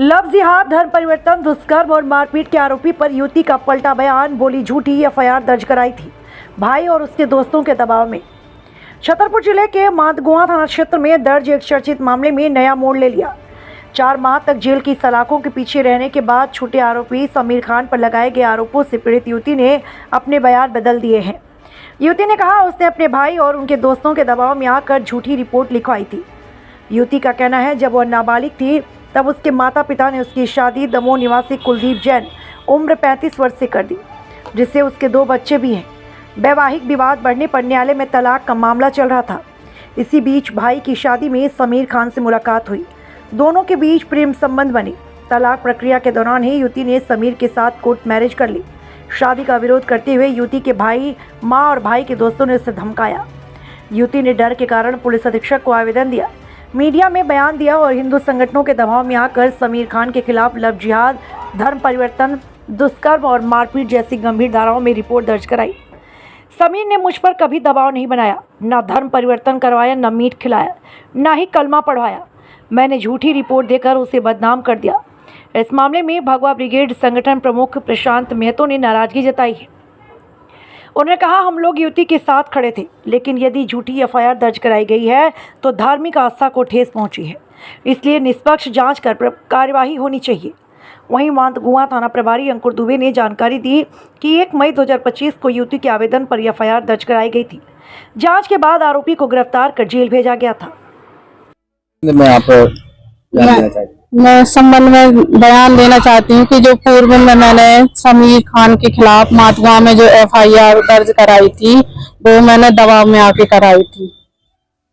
Love जिहाद, धर्म परिवर्तन, दुष्कर्म और मारपीट के आरोपी पर युवती का पलटा बयान, बोली झूठी। एफआईआर दर्ज कराई थी भाई और उसके दोस्तों के दबाव में। छतरपुर जिले के मांदगुआ थाना क्षेत्र में दर्ज एक चर्चित मामले में नया मोड़ ले लिया। 4 माह तक जेल की सलाखों के पीछे रहने के बाद छूटे आरोपी समीर खान पर लगाए गए आरोपों से पीड़ित युवती ने अपने बयान बदल दिए हैं। युवती ने कहा उसने अपने भाई और उनके दोस्तों के दबाव में आकर झूठी रिपोर्ट लिखवाई थी। युवती का कहना है जब वह नाबालिग थी तब उसके माता पिता ने उसकी शादी दमोह निवासी कुलदीप जैन उम्र 35 वर्ष से कर दी, जिससे उसके 2 बच्चे भी हैं। वैवाहिक विवाद बढ़ने पर न्यायालय में तलाक का मामला चल रहा था। इसी बीच भाई की शादी में समीर खान से मुलाकात हुई, दोनों के बीच प्रेम संबंध बने। तलाक प्रक्रिया के दौरान ही युवती ने समीर के साथ कोर्ट मैरिज कर ली। शादी का विरोध करते हुए युवती के भाई, मां और भाई के दोस्तों ने उसे धमकाया। युवती ने डर के कारण पुलिस अधीक्षक को आवेदन दिया, मीडिया में बयान दिया और हिंदू संगठनों के दबाव में आकर समीर खान के खिलाफ लव जिहाद, धर्म परिवर्तन, दुष्कर्म और मारपीट जैसी गंभीर धाराओं में रिपोर्ट दर्ज कराई। समीर ने मुझ पर कभी दबाव नहीं बनाया, न धर्म परिवर्तन करवाया, न मीट खिलाया, न ही कलमा पढ़वाया। मैंने झूठी रिपोर्ट देकर उसे बदनाम कर दिया। इस मामले में भगवा ब्रिगेड संगठन प्रमुख प्रशांत महतो ने नाराजगी जताई है। उन्होंने कहा हम लोग युवती के साथ खड़े थे, लेकिन यदि झूठी एफआईआर दर्ज कराई गई है तो धार्मिक आस्था को ठेस पहुंची है, इसलिए निष्पक्ष जांच कर कार्यवाही होनी चाहिए। वहीं मांदगुआ थाना प्रभारी अंकुर दुबे ने जानकारी दी कि 1 मई 2025 को युवती के आवेदन पर एफआईआर दर्ज कराई गई थी। जांच के बाद आरोपी को गिरफ्तार कर जेल भेजा गया था। मैं संबंध में बयान देना चाहती हूँ कि जो पूर्व में मैंने समीर खान के खिलाफ मांदगुआ में जो एफआईआर दर्ज कराई थी वो मैंने दबाव में आके कराई थी।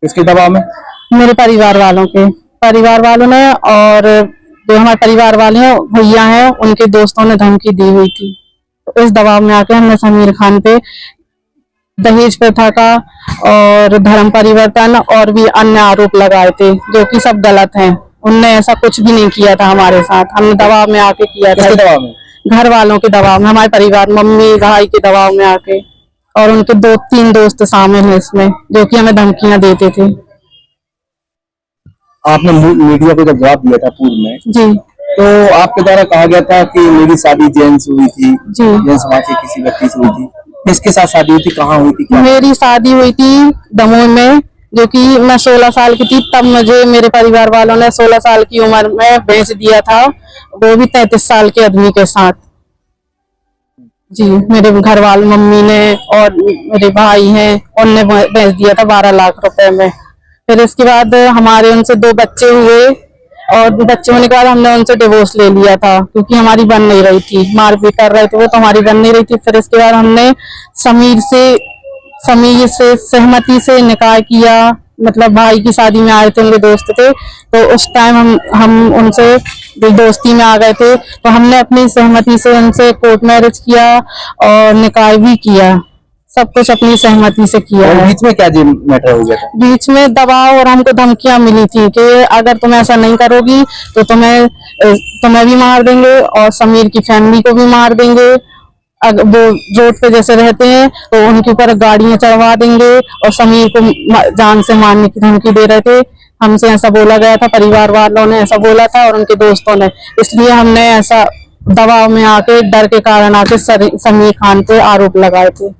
किसके दबाव में? मेरे परिवार वालों ने, और जो हमारे परिवार वाले भैया हैं उनके दोस्तों ने धमकी दी हुई थी। तो इस दबाव में आके हमने समीर खान पे दहेज प्रथा का और धर्म परिवर्तन और भी अन्य आरोप लगाए थे, जो कि सब गलत हैं। उनने ऐसा कुछ भी नहीं किया था हमारे साथ, हमने दबाव में आके किया था। दबाव में? घर वालों के दबाव में, हमारे परिवार, मम्मी भाई के दबाव में आके, और उनके 2-3 दोस्त शामिल हैं इसमें, जो कि हमें धमकियां देते थे। आपने मीडिया को जब जवाब दिया था पूर्व में जी, तो आपके द्वारा कहा गया था कि मेरी शादी जैन से हुई थी, जैन समाज के किसी व्यक्ति से हुई थी। किसके साथ शादी हुई थी, कहाँ हुई थी? मेरी शादी हुई थी दमोह में, जो कि मैं 16 साल की थी तब मुझे मेरे परिवार वालों ने 16 साल की उम्र में भेज दिया था, वो भी 33 साल के आदमी के साथ। जी, मेरे घर वाले, मम्मी ने और मेरे भाई हैं, उनने भेज दिया था 12 लाख रुपए में। फिर इसके बाद हमारे उनसे 2 बच्चे हुए, और बच्चे होने के बाद हमने उनसे डिवोर्स ले लिया था, क्योंकि हमारी बन नहीं रही थी, मारपीट कर रहे थे वो, तो हमारी बन नहीं रही थी। फिर इसके बाद हमने समीर से सहमति से निकाह किया, मतलब भाई की शादी में आए थे, उनके दोस्त थे, तो उस टाइम हम उनसे दोस्ती में आ गए थे, तो हमने अपनी सहमति से उनसे कोर्ट मैरिज किया और निकाह भी किया, सब कुछ अपनी सहमति से किया। और बीच में क्या मैटर हो गया था? बीच में दबाव और हमको धमकियां मिली थी कि अगर तुम ऐसा नहीं करोगी तो तुम्हें भी मार देंगे और समीर की फैमिली को भी मार देंगे। अगर वो रोड पे जैसे रहते हैं तो उनके ऊपर गाड़ियां चढ़वा देंगे, और समीर को जान से मारने की धमकी दे रहे थे। हमसे ऐसा बोला गया था, परिवार वालों ने ऐसा बोला था और उनके दोस्तों ने, इसलिए हमने ऐसा दबाव में आके, डर के कारण आके समीर खान पे आरोप लगाए थे।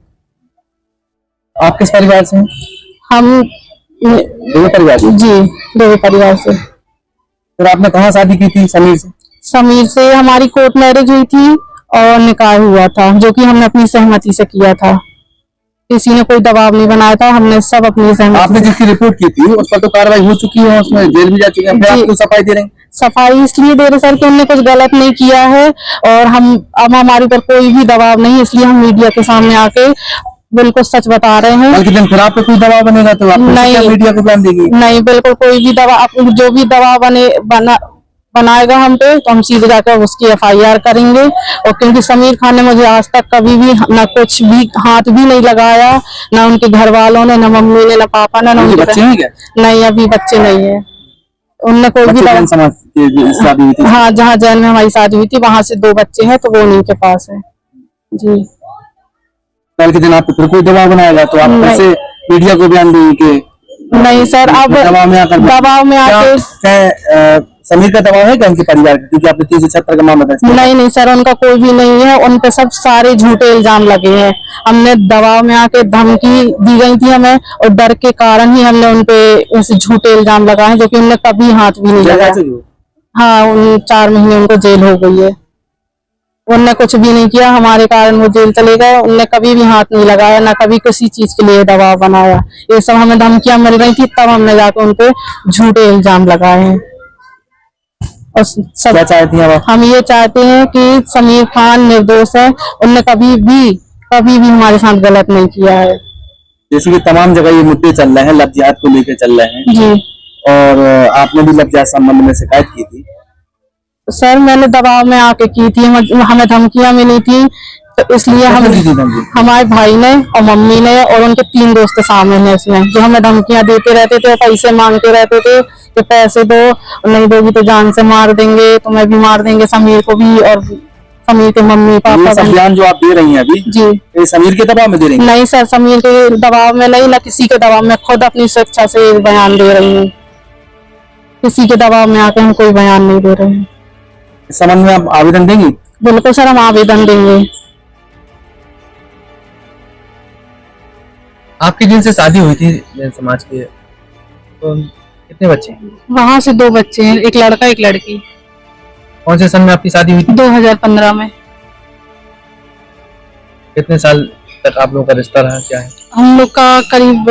आप किस परिवार से हैं? हम दोनों परिवार से? जी, दोनों परिवार से। फिर आपने कहाँ शादी की थी समीर से? समीर से हमारी कोर्ट मैरिज हुई थी और निकाह हुआ था, जो कि हमने अपनी सहमति से किया था, किसी ने कोई दबाव नहीं बनाया था, हमने सब अपनी सहमति। आपने जिसकी रिपोर्ट की थी उस पर तो कार्रवाई हो चुकी है, उसमें जेल भी जा चुके हैं, आप क्यों सफाई दे रहे हैं? सफाई इसलिए दे रहे सर कि उन्होंने कुछ गलत नहीं किया है, और अब हमारे ऊपर कोई भी दबाव नहीं, इसलिए हम मीडिया के सामने आके बिल्कुल सच बता रहे हैं। फिर आप पे कोई दबाव बनेगा तो आप नहीं, मीडिया को बयान देगी? नहीं, बिल्कुल कोई भी दबाव, जो भी दबाव बनाएगा हम पे, तो हम सीधे जाकर उसकी एफआईआर करेंगे। और क्योंकि समीर खान ने मुझे आज तक कभी भी न कुछ भी हाथ भी नहीं लगाया, ना उनके घर वालों ने, न मम्मी ने, न पापा ने, न बच्चे हैं क्या? नहीं, अभी बच्चे नहीं है। उनने कोई भी शादी हुई थी? हाँ, जहाँ जैन में हमारी शादी हुई थी वहां से 2 बच्चे हैं, तो वो उन्हीं के पास है। जी, कल के दिन आप फिर कोई दबाव बनाएगा तो आप कैसे मीडिया को बयान देंगे? नहीं सर, अब दबाव में आके समीर का दबाव है क्या उनके परिवार का, क्योंकि आपने 376 का मामला दर्ज किया? नहीं नहीं सर, उनका कोई भी नहीं है। उन पे सब सारे झूठे इल्जाम लगे हैं। हमने दबाव में आके धमकी दी गई थी हमें, और डर के कारण ही हमने उन पे ऐसे झूठे इल्जाम लगाए हैं, जो कि उनने कभी हाथ भी नहीं लगाया। हाँ, 4 महीने उनको जेल हो गई है। उनने कुछ भी नहीं किया, हमारे कारण वो जेल चले गए। उनने कभी भी हाथ नहीं लगाया, ना कभी किसी चीज के लिए दबाव बनाया। ये सब हमें धमकियां मिल रही थी, तब हमने जाकर उन पे झूठे इल्जाम लगाए हैं। और सब क्या चाहती हैं आप? हम ये चाहते हैं कि समीर खान निर्दोष है। उनने कभी भी हमारे साथ गलत नहीं किया है। जैसे कि तमाम जगह ये मुद्दे चल रहे हैं, लव जिहाद को लेकर चल रहे हैं जी और आपने भी लव जिहाद संबंध में शिकायत की थी। सर, मैंने दबाव में आके की थी, हमें धमकियां मिली थी, तो इसलिए हमारे भाई ने और मम्मी ने और उनके 3 दोस्त शामिल हैं इसमें, जो हमें धमकियां देते रहते थे, पैसे मांगते रहते थे कि पैसे दो, नहीं दोगी तो जान से मार देंगे, तुम्हें भी मार देंगे, समीर को भी, और समीर के मम्मी पापा। ये बयान जो आप दे रही हैं अभी जी, ये समीर के दबाव में दे रही हैं? नहीं सर, समीर के दबाव में नहीं, ना किसी के दबाव में, खुद अपनी स्वेच्छा से बयान दे रही हूँ। किसी के दबाव में आके हम कोई बयान नहीं दे रहे हैं। इस संबंध में आप आवेदन देंगी? बिल्कुल सर, हम आवेदन देंगे। आपकी जिनसे शादी हुई थी जैन समाज के, तो कितने बच्चे हैं? वहाँ से 2 बच्चे हैं, एक लड़का एक लड़की। कौन से सन में आपकी शादी हुई थी? 2015 में। कितने साल तक आप लोगों का रिश्ता रहा, क्या है? हम लोग का करीब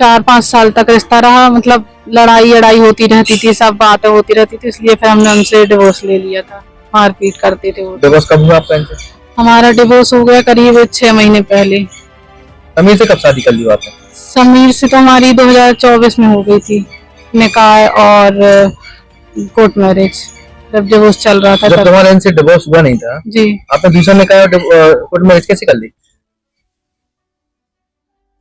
4-5 साल तक रिश्ता रहा। मतलब लड़ाई होती रहती थी, सब बातें होती रहती थी, इसलिए फिर हमने उनसे डिवोर्स ले लिया था। मारपीट करते थे वो। डिवोर्स कब हुआ आपका इनसे? हमारा डिवोर्स हो गया करीब 6 महीने पहले। समीर से कब शादी कर ली आपने? समीर से तो हमारी 2024 में हो गई थी, निकाह और कोर्ट मैरिज, जब डिवोर्स चल रहा था। जब तुम्हारा इनसे डिवोर्स हुआ नहीं था जी, आपने दूसरा निकाह कोर्ट मैरिज कैसे कर ली?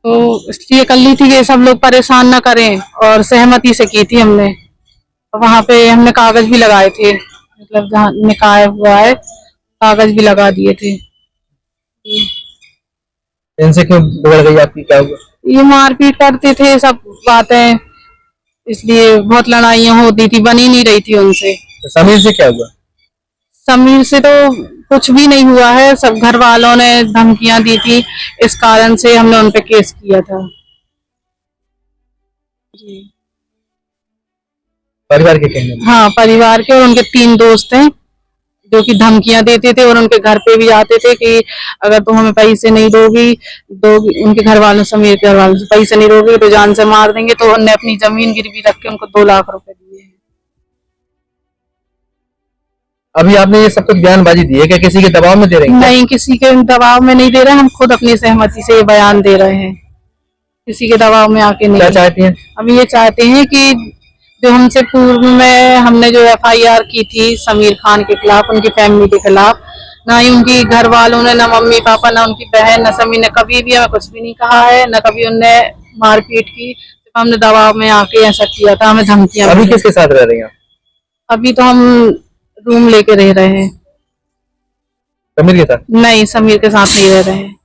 तो इसलिए कर ली थी कि सब लोग परेशान ना करें, और सहमति से की थी हमने। वहां पे हमने कागज भी लगाए थे, मतलब जहाँ निकाह हुआ है कागज भी लगा दिए थे। इनसे क्यों बिगड़ गई आपकी, क्या हुआ? ये मारपीट करते थे, सब बातें, इसलिए बहुत लड़ाइयाँ होती थी, बनी नहीं रही थी उनसे। तो समीर से क्या हुआ? समीर से तो कुछ भी नहीं हुआ है, सब घर वालों ने धमकियां दी थी, इस कारण से हमने उन पे केस किया था। जी, परिवार के कहने में? हाँ, परिवार के, और उनके 3 दोस्त हैं जो कि धमकियां देते थे, और उनके घर पे भी आते थे कि अगर तुम हमें पैसे नहीं दोगी, उनके घर वालों, समीर के घर वालों से, पैसे नहीं दोगे तो जान से मार देंगे। तो उनने अपनी जमीन गिरवी रख के उनको 2 लाख रुपए दिए हैं। अभी आपने ये सब कुछ बयानबाजी दी है, क्या किसी के दबाव में दे रही हैं? नहीं, किसी के दबाव में नहीं दे रहे, हम खुद अपनी सहमति से ये बयान दे रहे हैं, किसी के दबाव में आके नहीं। क्या चाहती हैं? हम ये चाहते हैं कि जो हमसे पूर्व में हमने जो FIR की थी समीर खान के खिलाफ, उनकी फैमिली के खिलाफ, ना ही उनकी घर वालों ने, ना मम्मी पापा, ना उनकी बहन, ना समीर ने कभी भी हमें कुछ भी नहीं कहा है, ना कभी उनने मारपीट की। तो हमने दबाव में आके ऐसा किया था, हमें धमकियां। अभी किसके साथ रह रही हैं? अभी तो हम रूम लेके रह रहे हैं। समीर के साथ? नहीं, समीर के साथ नहीं रह रहे हैं।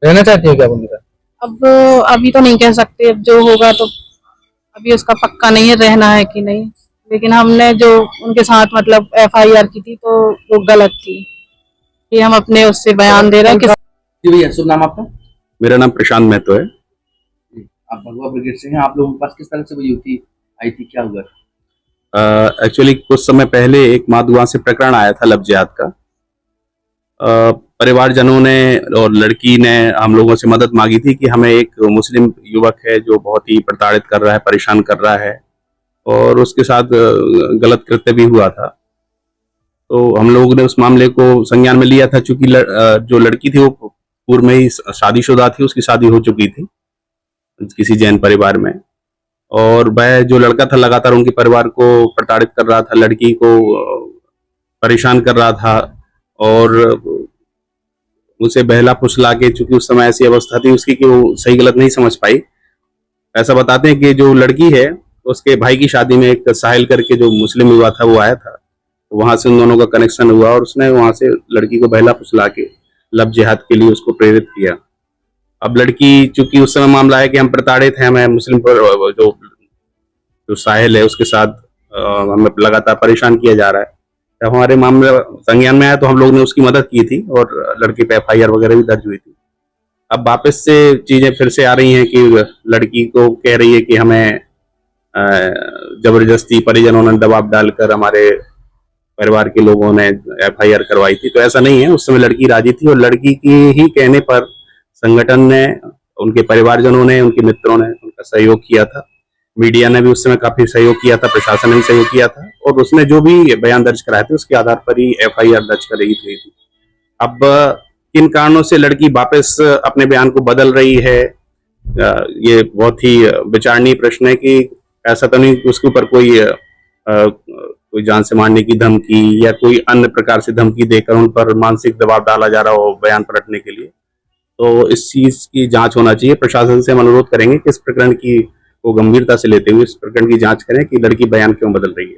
रहना चाहती हैं क्या उनके साथ? अब अभी तो नहीं कह सकते, अब जो होगा तो, अभी उसका पक्का नहीं है रहना है कि नहीं, लेकिन हमने जो उनके साथ मतलब FIR की थी तो वो गलत थी। ये हम अपने उससे बयान दे रहे हैं कि। जी भैया, शुभ नाम आपका? मेरा नाम प्रशांत महतो है। आप भगवा ब्रिगेड से हैं, आप लोगों के पास किस तरह से वो युवती आई थी, क्या हुआ? एक्चुअली कुछ समय पहले एक माधुआ से प्रकरण आया था लव जिहाद का। परिवारजनों ने और लड़की ने हम लोगों से मदद मांगी थी कि हमें एक मुस्लिम युवक है जो बहुत ही प्रताड़ित कर रहा है, परेशान कर रहा है, और उसके साथ गलत कृत्य भी हुआ था। तो हम लोगों ने उस मामले को संज्ञान में लिया था, चूंकि जो लड़की थी वो पूर्व में ही शादीशुदा थी, उसकी शादी हो चुकी थी किसी जैन परिवार में, और वह जो लड़का था लगातार उनके परिवार को प्रताड़ित कर रहा था, लड़की को परेशान कर रहा था, और उसे बहला फुसला के, चूंकि उस समय ऐसी अवस्था थी उसकी कि वो सही गलत नहीं समझ पाई। ऐसा बताते हैं कि जो लड़की है उसके भाई की शादी में एक साहिल करके जो मुस्लिम युवा था वो आया था, वहां से उन दोनों का कनेक्शन हुआ, और उसने वहां से लड़की को बहला फुसला के लव जिहाद के लिए उसको प्रेरित किया। अब लड़की, चूंकि उस समय मामला है कि हम प्रताड़ित हैं, मैं मुस्लिम पर जो साहिल है उसके साथ हमें लगातार परेशान किया जा रहा है। जब हमारे मामले संज्ञान में आया तो हम लोग ने उसकी मदद की थी और लड़की पे FIR वगैरह भी दर्ज हुई थी। अब वापस से चीजें फिर से आ रही हैं कि लड़की को कह रही है कि हमें जबरदस्ती परिजनों ने दबाव डालकर हमारे परिवार के लोगों ने FIR करवाई थी। तो ऐसा नहीं है, उस समय लड़की राजी थी और लड़की की ही कहने पर संगठन ने, उनके परिवारजनों ने, उनके मित्रों ने उनका सहयोग किया था। मीडिया ने भी उस समय काफी सहयोग किया था, प्रशासन ने भी सहयोग किया था और उसने जो भी बयान दर्ज कराए थे उसके आधार पर ही FIR दर्ज कराई गई थी। अब किन कारणों से लड़की वापस अपने बयान को बदल रही है, ये बहुत ही विचारणीय प्रश्न है कि ऐसा तो नहीं उसके ऊपर कोई जान से मारने की धमकी या कोई अन्य प्रकार से धमकी देकर उन पर मानसिक दबाव डाला जा रहा हो बयान पलटने के लिए। तो इस चीज की जांच होना चाहिए। प्रशासन से हम अनुरोध करेंगे कि इस प्रकरण की को गंभीरता से लेते हुए इस प्रकरण की जांच करें कि लड़की बयान क्यों बदल रही है।